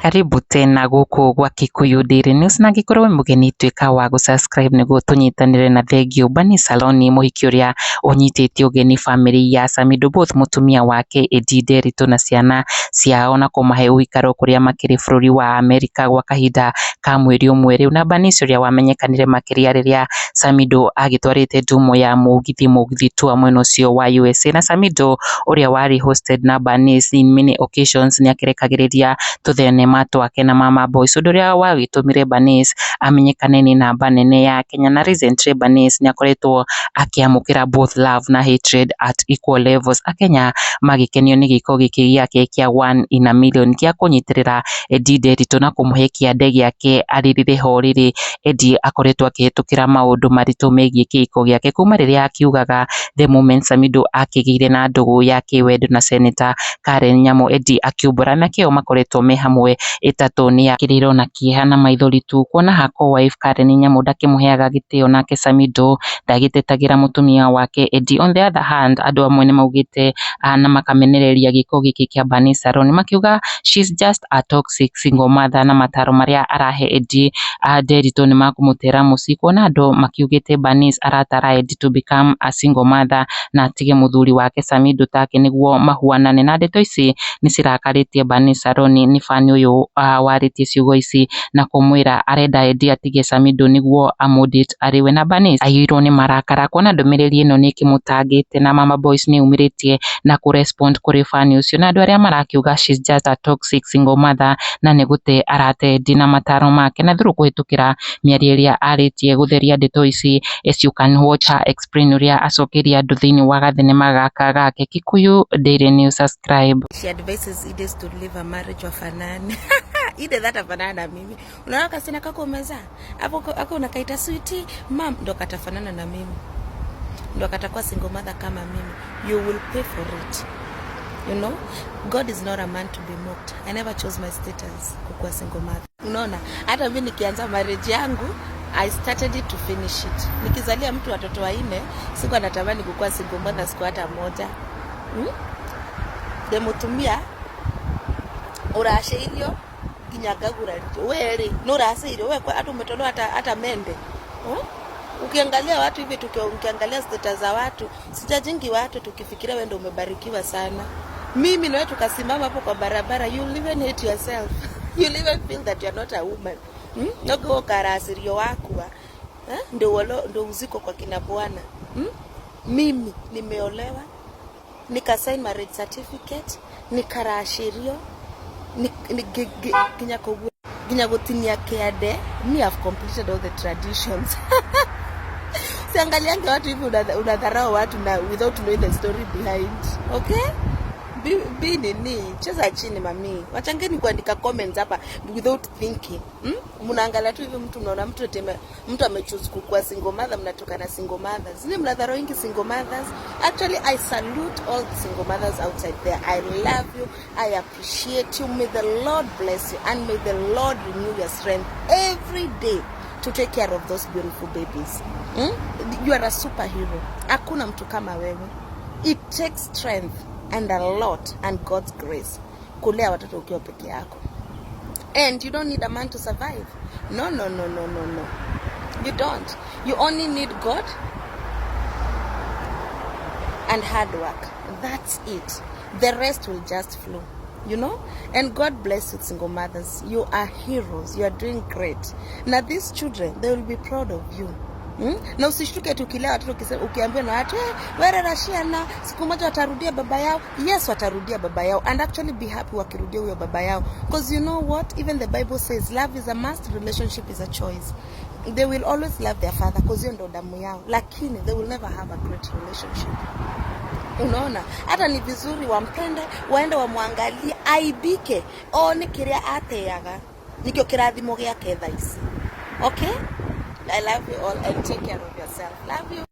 Karibu tena guku gwa Kikuyu Daily News na gikorwo mugeni twika wa subscribe niguo tunyitanire na thengio BERNICE SARONI Muhiki uria unyitite ugeni family ya Samidoh both mutumia wake Edday NDERITU na ciana ciao na kumahe uikaro kuria makiri bururi wa Amerika gwa kahinda ka mweri umwe riu na BERNICE uria wamenyekanire makiria riria Samidoh agitwarite ndumo ya mugithi tu mwena ucio wa USA na Samidoh uria wari hosted na BERNICE in many occasions ni akirekagiriria tuthenema twake na mama boys uria wagitumire BERNICE amenyekane ni namba nene ya Kenya na recently BERNICE ni akoretwo akiamukira both love na hatred at equal levels akenya magikenio ni giko giki giake kia 1 in a million kia kunyitirira Edday NDERITU na kumuhe kiande giake aririre ho riri Edday akoretwo akihitukira maundu maritu megie kiko giake kuma riria akiugaga the moment Samidoh akigire na ndugu yake wendo na senator Karen Nyamu Edday akiumbura na kio makoretwo me hamwe itatu ni akiriro na kieha na maithori tu kuona hako wife Karen Nyamu ndakimuheaga gitio nake Samidoh ndagitetagira mutumia wake Edday. On the other hand andu amwe ni maugite na makamenereria giko giki kia BERNICE SARONI makiuga she's just a toxic single mother na mataro maria arahe Edday NDERITU ni makumutera muci kuona andu makiugite BERNICE aratara Edday to become a single mother na atige muthuri wake Samidoh take niguo mahuanane na ndeto ici ni cirakaritie BERNICE SARONI ni fani uyu waritie ciugo ici na kumwira arenda Edday atige Samidoh niguo amudate ariwe na BERNICE ayirwo ni marakara kuona ndumiriri ino ni kimutangite na mama boys ni umiritie na kurespond kuri fani ucio na andu aria marakiuga she's just a toxic single mother na nigute arate Edday na mataro make na thuru kuhitukira miario iria aritie gutheria ndeto ici as you can watch her explain uria acokeria andu thiini wa gathenema gaka gake Kikuyu Daily News. Subscribe. She advises Edday to live a marriage wafanane. Edday that afanana na mimi. Unaona kasina kako umeza. Hapo unakaita sweetie, mam ndo katafanana na mimi. Ndo katakuwa single mother kama mimi. You will pay for it. You know? God is not a man to be mocked. I never chose my status kukuwa single mother. Unaona? Hata mimi nikianza marriage yangu, I started it to finish it. Nikizalia mtu watoto wanne, siku anatamani kukuwa single mother siku hata moja. Demutumia urashe ilio ginyagagura weri nurase ilio wewe hata umetolewa hata mende. Ukiangalia watu hivi ukiangalia status za watu sijajingi watu tukifikiria wewe ndio umebarikiwa sana. Mimi na wewe tukasimama hapo kwa barabara, you live and hate yourself. You live and feel that you are not a woman. Noko karasirio wako ndio uziko kwa kina bwana. Mimi nimeolewa, nika sign marriage certificate, nikarashirio, ginyagutinia kiade, me have completed all the traditions. Siangaliange watu hivi unadharau watu na without knowing the story behind. Okay? Be nini, cheza chini mami. Wachangeni kuandika comments hapa without thinking. Mnaangalia tu hivi mtu mnaona mtu amechoose kukuwa single mother, mnatoka na single mothers. Zile mnadharau ingi single mothers. Actually I salute all the single mothers outside there. I love you. I appreciate you. May the Lord bless you and may the Lord renew your strength every day to take care of those beautiful babies. You are a superhero. Hakuna mtu kama wewe. It takes strength and a lot and God's grace kulea watoto ukiwa peke yako. And you don't need a man to survive. No. You don't. You only need God and hard work. That's it. The rest will just flow. You know? And God bless you single mothers. You are heroes. You are doing great. Now these children, they will be proud of you. Na usishtuke tukilea watoto ukiambia na watu wewe rashiana siku moja watarudia baba yao. Yes, watarudia baba yao and actually be happy wakirudia huyo baba yao, because you know what, even the Bible says love is a must, relationship is a choice. They will always love their father because hiyo ndo damu yao, lakini they will never have a great relationship. Unaona, hata ni vizuri wampende, waende wamwangalie, aibike one kiria ateaga nikyo kirathimo giake thaisi. Okay? I love you all and take care of yourself. Love you.